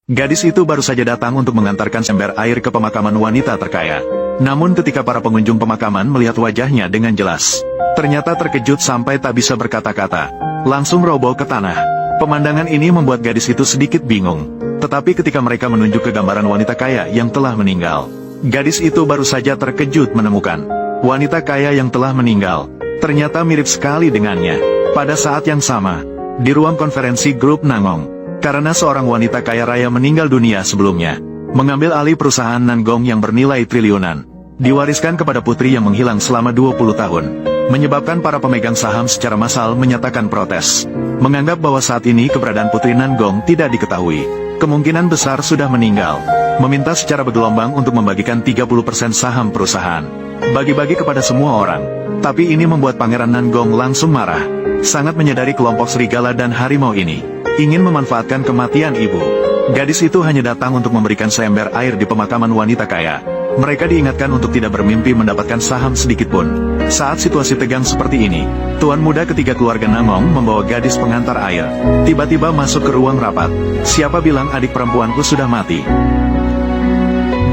Gadis itu baru saja datang untuk mengantarkan seember air ke pemakaman wanita terkaya. Namun ketika para pengunjung pemakaman melihat wajahnya dengan jelas, ternyata terkejut sampai tak bisa berkata-kata. Langsung roboh ke tanah. Pemandangan ini membuat gadis itu sedikit bingung. Tetapi ketika mereka menunjuk ke gambaran wanita kaya yang telah meninggal, gadis itu baru saja terkejut menemukan wanita kaya yang telah meninggal ternyata mirip sekali dengannya. Pada saat yang sama, di ruang konferensi grup Nangong, karena seorang wanita kaya raya meninggal dunia sebelumnya, mengambil alih perusahaan Nangong yang bernilai triliunan, diwariskan kepada putri yang menghilang selama 20 tahun, menyebabkan para pemegang saham secara massal menyatakan protes, menganggap bahwa saat ini keberadaan putri Nangong tidak diketahui, kemungkinan besar sudah meninggal, meminta secara bergelombang untuk membagikan 30% saham perusahaan, bagi-bagi kepada semua orang. Tapi ini membuat Pangeran Nangong langsung marah, sangat menyadari kelompok serigala dan harimau ini ingin memanfaatkan kematian ibu. Gadis itu hanya datang untuk memberikan seember air di pemakaman wanita kaya. Mereka diingatkan untuk tidak bermimpi mendapatkan saham sedikitpun. Saat situasi tegang seperti ini, tuan muda ketiga keluarga Nangong membawa gadis pengantar air. Tiba-tiba masuk ke ruang rapat. Siapa bilang adik perempuanku sudah mati?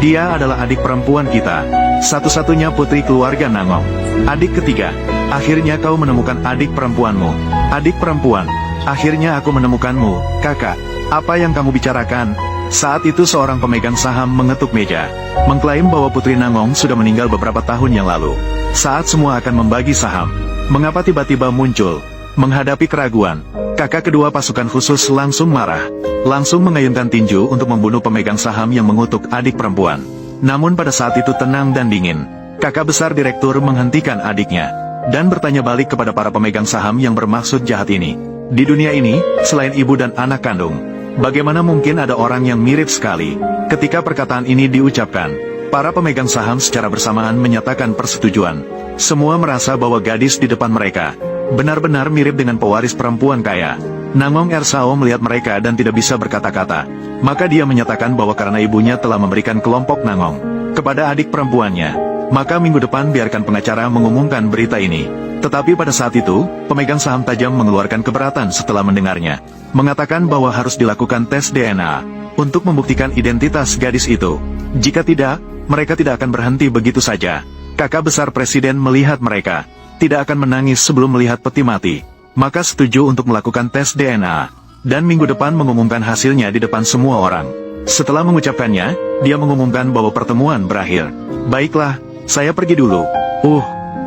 Dia adalah adik perempuan kita, satu-satunya putri keluarga Nangong. Adik ketiga, akhirnya kau menemukan adik perempuanmu. Adik perempuan, akhirnya aku menemukanmu, kakak. Apa yang kamu bicarakan? Saat itu seorang pemegang saham mengetuk meja, mengklaim bahwa Putri Nangong sudah meninggal beberapa tahun yang lalu. Saat semua akan membagi saham, mengapa tiba-tiba muncul? Menghadapi keraguan, kakak kedua pasukan khusus langsung marah, langsung mengayunkan tinju untuk membunuh pemegang saham yang mengutuk adik perempuan. Namun pada saat itu tenang dan dingin, kakak besar direktur menghentikan adiknya, dan bertanya balik kepada para pemegang saham yang bermaksud jahat ini. Di dunia ini, selain ibu dan anak kandung, bagaimana mungkin ada orang yang mirip sekali? Ketika perkataan ini diucapkan, para pemegang saham secara bersamaan menyatakan persetujuan. Semua merasa bahwa gadis di depan mereka benar-benar mirip dengan pewaris perempuan kaya. Nangong Ersao melihat mereka dan tidak bisa berkata-kata. Maka dia menyatakan bahwa karena ibunya telah memberikan kelompok Nangong kepada adik perempuannya, maka minggu depan biarkan pengacara mengumumkan berita ini. Tetapi pada saat itu, pemegang saham tajam mengeluarkan keberatan setelah mendengarnya, mengatakan bahwa harus dilakukan tes DNA untuk membuktikan identitas gadis itu. Jika tidak, mereka tidak akan berhenti begitu saja. Kakak besar presiden melihat mereka tidak akan menangis sebelum melihat peti mati, maka setuju untuk melakukan tes DNA, dan minggu depan mengumumkan hasilnya di depan semua orang. Setelah mengucapkannya, dia mengumumkan bahwa pertemuan berakhir. Baiklah, saya pergi dulu.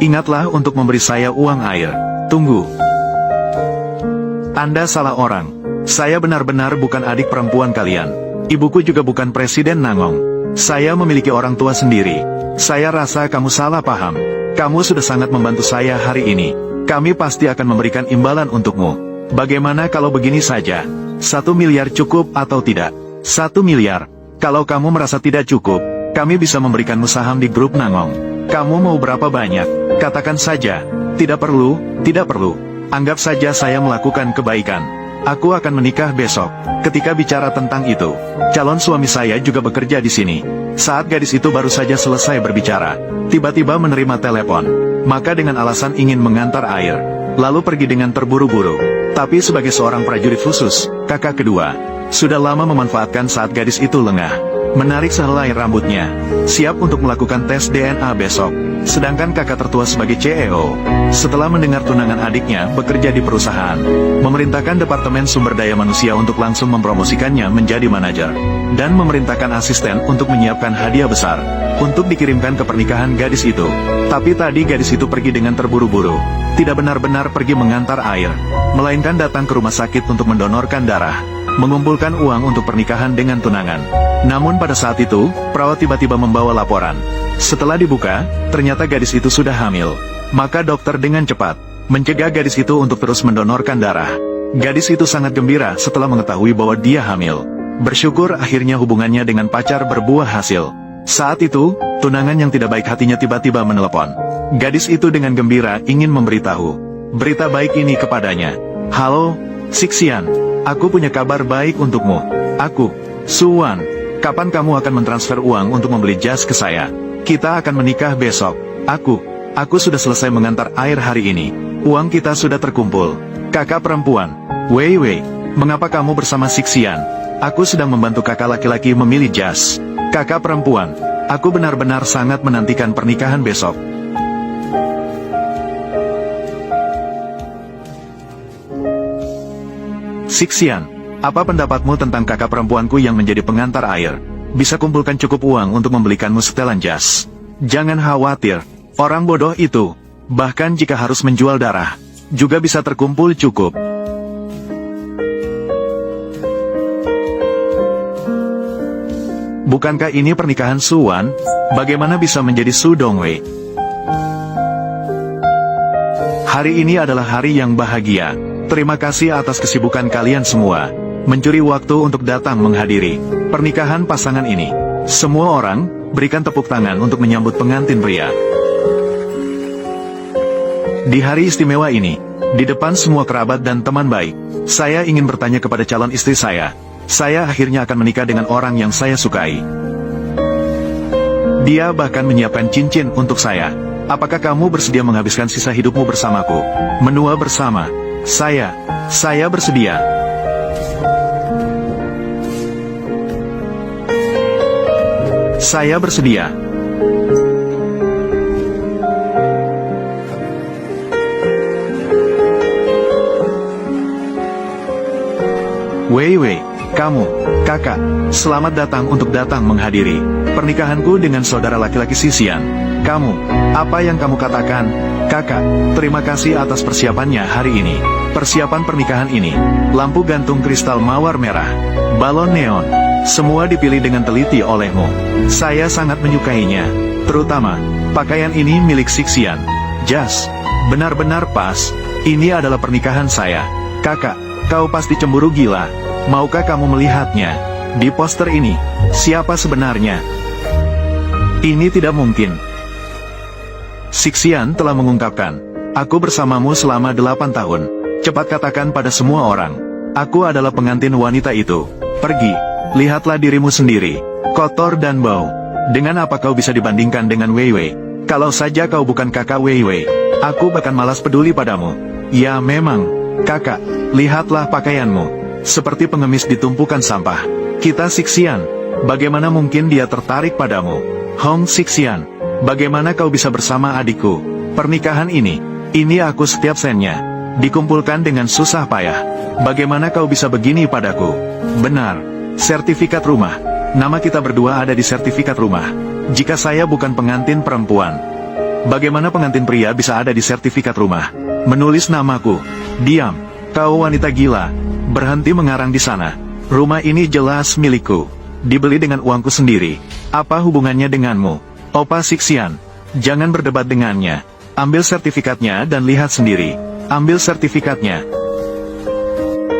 Ingatlah untuk memberi saya uang air. Tunggu. Anda salah orang. Saya benar-benar bukan adik perempuan kalian. Ibuku juga bukan presiden Nangong. Saya memiliki orang tua sendiri. Saya rasa kamu salah paham. Kamu sudah sangat membantu saya hari ini. Kami pasti akan memberikan imbalan untukmu. Bagaimana kalau begini saja? 1 miliar cukup atau tidak? 1 miliar. Kalau kamu merasa tidak cukup, kami bisa memberikanmu saham di grup Nangong. Kamu mau berapa banyak? Katakan saja. Tidak perlu, tidak perlu. Anggap saja saya melakukan kebaikan. Aku akan menikah besok. Ketika bicara tentang itu, calon suami saya juga bekerja di sini. Saat gadis itu baru saja selesai berbicara, tiba-tiba menerima telepon. Maka dengan alasan ingin mengantar air, lalu pergi dengan terburu-buru. Tapi sebagai seorang prajurit khusus, kakak kedua sudah lama memanfaatkan saat gadis itu lengah, menarik sehelai rambutnya, siap untuk melakukan tes DNA besok. Sedangkan kakak tertua sebagai CEO, setelah mendengar tunangan adiknya bekerja di perusahaan, memerintahkan Departemen Sumber Daya Manusia untuk langsung mempromosikannya menjadi manajer, dan memerintahkan asisten untuk menyiapkan hadiah besar untuk dikirimkan ke pernikahan gadis itu. Tapi tadi gadis itu pergi dengan terburu-buru, tidak benar-benar pergi mengantar air, melainkan datang ke rumah sakit untuk mendonorkan darah, mengumpulkan uang untuk pernikahan dengan tunangan. Namun pada saat itu, perawat tiba-tiba membawa laporan. Setelah dibuka, ternyata gadis itu sudah hamil. Maka dokter dengan cepat mencegah gadis itu untuk terus mendonorkan darah. Gadis itu sangat gembira setelah mengetahui bahwa dia hamil. Bersyukur akhirnya hubungannya dengan pacar berbuah hasil. Saat itu, tunangan yang tidak baik hatinya tiba-tiba menelepon. Gadis itu dengan gembira ingin memberitahu berita baik ini kepadanya. Halo, Sixian, aku punya kabar baik untukmu. Aku, Suwan, kapan kamu akan mentransfer uang untuk membeli jas ke saya? Kita akan menikah besok. Aku sudah selesai mengantar air hari ini. Uang kita sudah terkumpul. Kakak perempuan, Wei, mengapa kamu bersama Sixian? Aku sedang membantu kakak laki-laki memilih jas. Kakak perempuan, aku benar-benar sangat menantikan pernikahan besok. Sixian, apa pendapatmu tentang kakak perempuanku yang menjadi pengantar air? Bisa kumpulkan cukup uang untuk membelikanmu setelan jas. Jangan khawatir, orang bodoh itu, bahkan jika harus menjual darah, juga bisa terkumpul cukup. Bukankah ini pernikahan Suwan? Bagaimana bisa menjadi Su Dongwei? Hari ini adalah hari yang bahagia. Terima kasih atas kesibukan kalian semua, mencuri waktu untuk datang menghadiri pernikahan pasangan ini. Semua orang, berikan tepuk tangan untuk menyambut pengantin pria. Di hari istimewa ini, di depan semua kerabat dan teman baik, saya ingin bertanya kepada calon istri saya. Saya akhirnya akan menikah dengan orang yang saya sukai. Dia bahkan menyiapkan cincin untuk saya. Apakah kamu bersedia menghabiskan sisa hidupmu bersamaku? Menua bersama. Saya bersedia. Saya bersedia. Wei, kamu, kakak, selamat datang untuk datang menghadiri pernikahanku dengan saudara laki-laki Sixian. Kamu, apa yang kamu katakan? Kakak, terima kasih atas persiapannya hari ini. Persiapan pernikahan ini, lampu gantung kristal mawar merah, balon neon, semua dipilih dengan teliti olehmu. Saya sangat menyukainya, terutama, pakaian ini milik Sixian. Jas, benar-benar pas, ini adalah pernikahan saya. Kakak, kau pasti cemburu gila. Maukah kamu melihatnya? Di poster ini, siapa sebenarnya? Ini tidak mungkin. Sixian telah mengungkapkan, aku bersamamu selama 8 tahun. Cepat katakan pada semua orang, aku adalah pengantin wanita itu. Pergi, lihatlah dirimu sendiri, kotor dan bau. Dengan apa kau bisa dibandingkan dengan Wei? Kalau saja kau bukan kakak Wei, aku bahkan malas peduli padamu. Ya memang, kakak, lihatlah pakaianmu. Seperti pengemis di tumpukan sampah. Kita Sixian, bagaimana mungkin dia tertarik padamu? Hong Sixian, bagaimana kau bisa bersama adikku? Pernikahan ini aku setiap sennya. Dikumpulkan dengan susah payah. Bagaimana kau bisa begini padaku? Benar, sertifikat rumah. Nama kita berdua ada di sertifikat rumah. Jika saya bukan pengantin perempuan, bagaimana pengantin pria bisa ada di sertifikat rumah? Menulis namaku. Diam, kau wanita gila. Berhenti mengarang di sana. Rumah ini jelas milikku. Dibeli dengan uangku sendiri. Apa hubungannya denganmu? Opa Sixian, jangan berdebat dengannya. Ambil sertifikatnya dan lihat sendiri. Ambil sertifikatnya.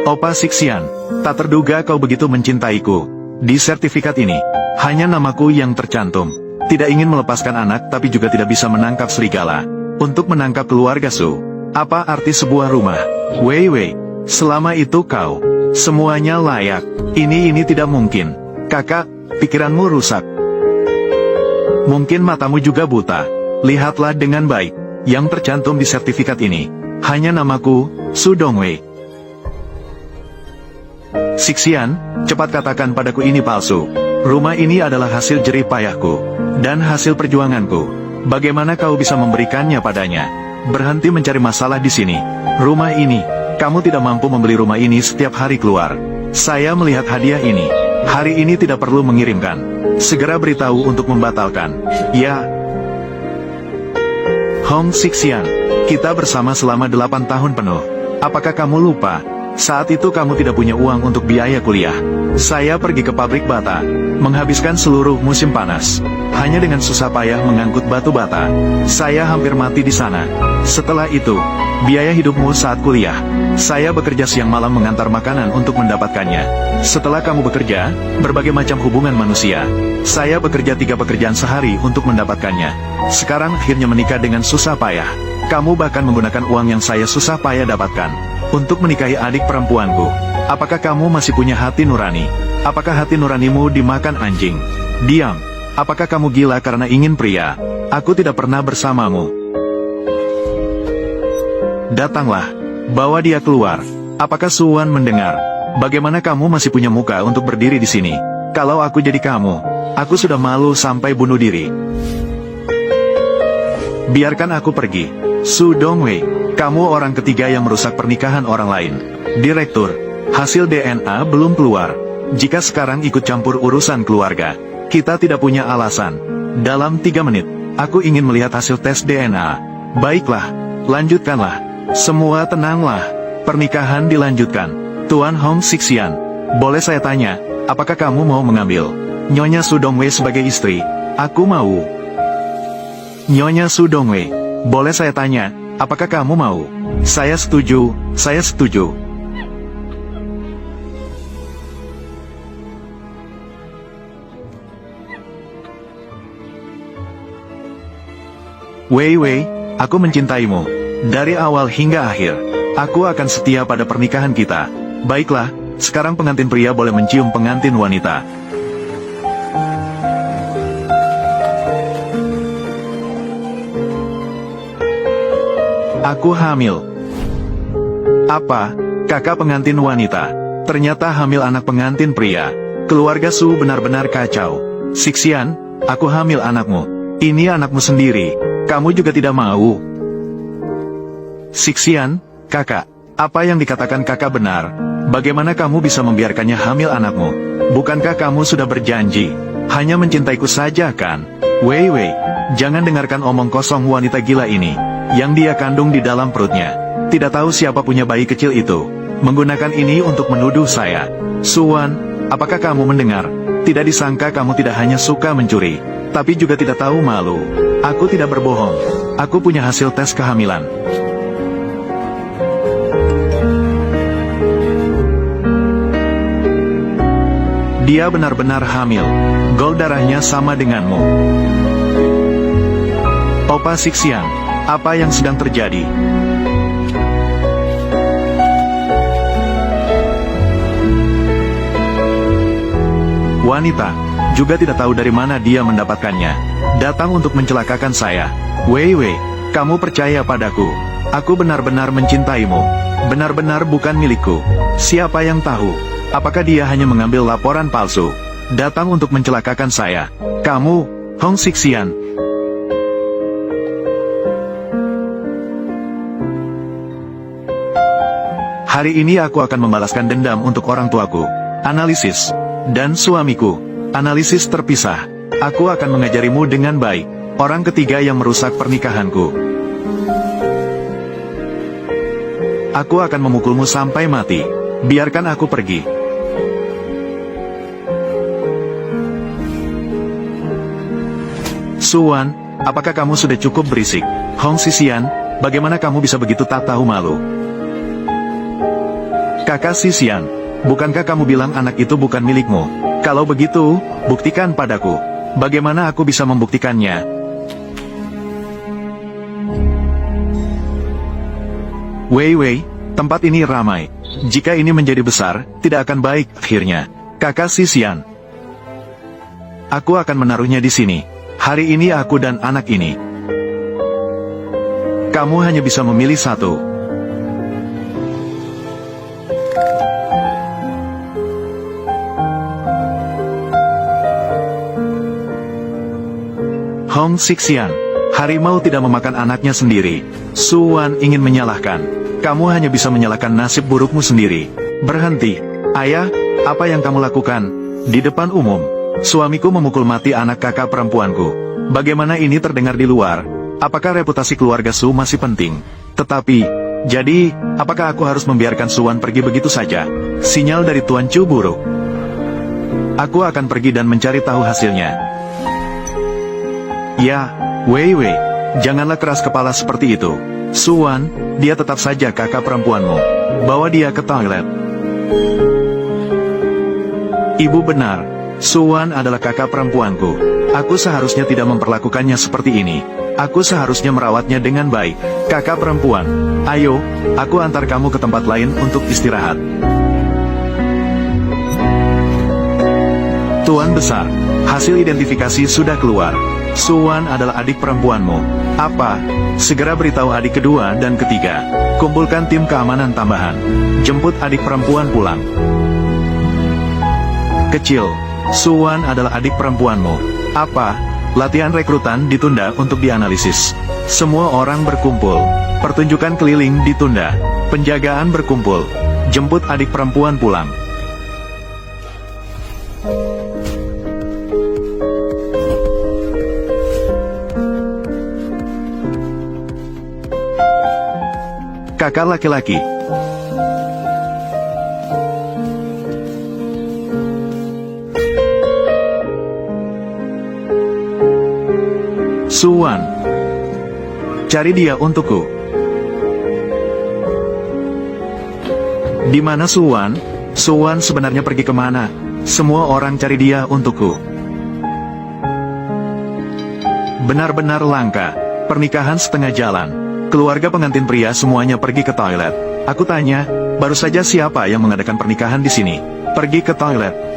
Opa Sixian, tak terduga kau begitu mencintaiku. Di sertifikat ini, hanya namaku yang tercantum. Tidak ingin melepaskan anak tapi juga tidak bisa menangkap serigala. Untuk menangkap keluarga Su. Apa arti sebuah rumah? Wei, selama itu kau, semuanya layak. Ini tidak mungkin. Kakak, pikiranmu rusak. Mungkin matamu juga buta. Lihatlah dengan baik. Yang tercantum di sertifikat ini, hanya namaku, Su Dongwei. Sixian, cepat katakan padaku ini palsu. Rumah ini adalah hasil jerih payahku, dan hasil perjuanganku. Bagaimana kau bisa memberikannya padanya? Berhenti mencari masalah di sini. Rumah ini, kamu tidak mampu membeli rumah ini setiap hari keluar. Saya melihat hadiah ini. Hari ini tidak perlu mengirimkan. Segera beritahu untuk membatalkan. Ya. Hong Sixian, kita bersama selama 8 tahun penuh. Apakah kamu lupa? Saat itu kamu tidak punya uang untuk biaya kuliah. Saya pergi ke pabrik bata, menghabiskan seluruh musim panas. Hanya dengan susah payah mengangkut batu bata. Saya hampir mati di sana. Setelah itu, biaya hidupmu saat kuliah. Saya bekerja siang malam mengantar makanan untuk mendapatkannya. Setelah kamu bekerja, berbagai macam hubungan manusia. Saya bekerja 3 pekerjaan sehari untuk mendapatkannya. Sekarang akhirnya menikah dengan susah payah. Kamu bahkan menggunakan uang yang saya susah payah dapatkan untuk menikahi adik perempuanku. Apakah kamu masih punya hati nurani? Apakah hati nuranimu dimakan anjing? Diam. Apakah kamu gila karena ingin pria? Aku tidak pernah bersamamu. Datanglah. Bawa dia keluar. Apakah Suwan mendengar? Bagaimana kamu masih punya muka untuk berdiri di sini? Kalau aku jadi kamu, aku sudah malu sampai bunuh diri. Biarkan aku pergi. Su Dongwei, kamu orang ketiga yang merusak pernikahan orang lain. Direktur, hasil DNA belum keluar. Jika sekarang ikut campur urusan keluarga, kita tidak punya alasan. Dalam 3 menit, aku ingin melihat hasil tes DNA. Baiklah, lanjutkanlah. Semua tenanglah. Pernikahan dilanjutkan. Tuan Hong Xixian, boleh saya tanya, apakah kamu mau mengambil Nyonya Su Dongwei sebagai istri? Aku mau. Nyonya Su Dongwei, boleh saya tanya, apakah kamu mau? Saya setuju, saya setuju. Wei Wei, aku mencintaimu. Dari awal hingga akhir, aku akan setia pada pernikahan kita. Baiklah, sekarang pengantin pria boleh mencium pengantin wanita. Aku hamil. Apa? Kakak pengantin wanita. Ternyata hamil anak pengantin pria. Keluarga Su benar-benar kacau. Xixian, aku hamil anakmu. Ini anakmu sendiri. Kamu juga tidak mau. Xixian, kakak. Apa yang dikatakan kakak benar. Bagaimana kamu bisa membiarkannya hamil anakmu? Bukankah kamu sudah berjanji hanya mencintaiku saja kan? Wei Wei, jangan dengarkan omong kosong wanita gila ini. Yang dia kandung di dalam perutnya. Tidak tahu siapa punya bayi kecil itu. Menggunakan ini untuk menuduh saya. Suwan, apakah kamu mendengar? Tidak disangka kamu tidak hanya suka mencuri, tapi juga tidak tahu malu. Aku tidak berbohong. Aku punya hasil tes kehamilan. Dia benar-benar hamil. Gol darahnya sama denganmu. Opa Xixian, apa yang sedang terjadi? Wanita, juga tidak tahu dari mana dia mendapatkannya. Datang untuk mencelakakan saya. Wei Wei, kamu percaya padaku. Aku benar-benar mencintaimu. Benar-benar bukan milikku. Siapa yang tahu? Apakah dia hanya mengambil laporan palsu? Datang untuk mencelakakan saya. Kamu, Hong Xixian. Hari ini aku akan membalaskan dendam untuk orang tuaku. Analisis. Dan suamiku. Analisis terpisah. Aku akan mengajarimu dengan baik. Orang ketiga yang merusak pernikahanku. Aku akan memukulmu sampai mati. Biarkan aku pergi. Suwan, apakah kamu sudah cukup berisik? Hong Xixian, bagaimana kamu bisa begitu tak tahu malu? Kakak Xixian, bukankah kamu bilang anak itu bukan milikmu? Kalau begitu, buktikan padaku. Bagaimana aku bisa membuktikannya? Wei Wei, tempat ini ramai. Jika ini menjadi besar, tidak akan baik akhirnya. Kakak Xixian, aku akan menaruhnya di sini. Hari ini aku dan anak ini. Kamu hanya bisa memilih satu. Hong Xixian, harimau tidak memakan anaknya sendiri. Suwan ingin menyalahkan. Kamu hanya bisa menyalahkan nasib burukmu sendiri. Berhenti. Ayah, apa yang kamu lakukan? Di depan umum, suamiku memukul mati anak kakak perempuanku. Bagaimana ini terdengar di luar? Apakah reputasi keluarga Su masih penting? Tetapi, jadi, apakah aku harus membiarkan Suwan pergi begitu saja? Sinyal dari Tuan Chu buruk. Aku akan pergi dan mencari tahu hasilnya. Ya, Wei Wei, janganlah keras kepala seperti itu. Suwan, dia tetap saja kakak perempuanmu. Bawa dia ke toilet. Ibu benar, Suwan adalah kakak perempuanku. Aku seharusnya tidak memperlakukannya seperti ini. Aku seharusnya merawatnya dengan baik. Kakak perempuan, ayo, aku antar kamu ke tempat lain untuk istirahat. Tuan Besar, hasil identifikasi sudah keluar. Suwan adalah adik perempuanmu. Apa? Segera beritahu adik kedua dan ketiga. Kumpulkan tim keamanan tambahan. Jemput adik perempuan pulang. Kecil, Suwan adalah adik perempuanmu. Apa? Latihan rekrutan ditunda untuk dianalisis. Semua orang berkumpul. Pertunjukan keliling ditunda. Penjagaan berkumpul. Jemput adik perempuan pulang. Kakak laki-laki. Suwan. Cari dia untukku. Di mana Suwan? Suwan sebenarnya pergi kemana? Semua orang cari dia untukku. Benar-benar langka. Pernikahan setengah jalan. Keluarga pengantin pria semuanya pergi ke toilet. Aku tanya, baru saja siapa yang mengadakan pernikahan di sini? Pergi ke toilet.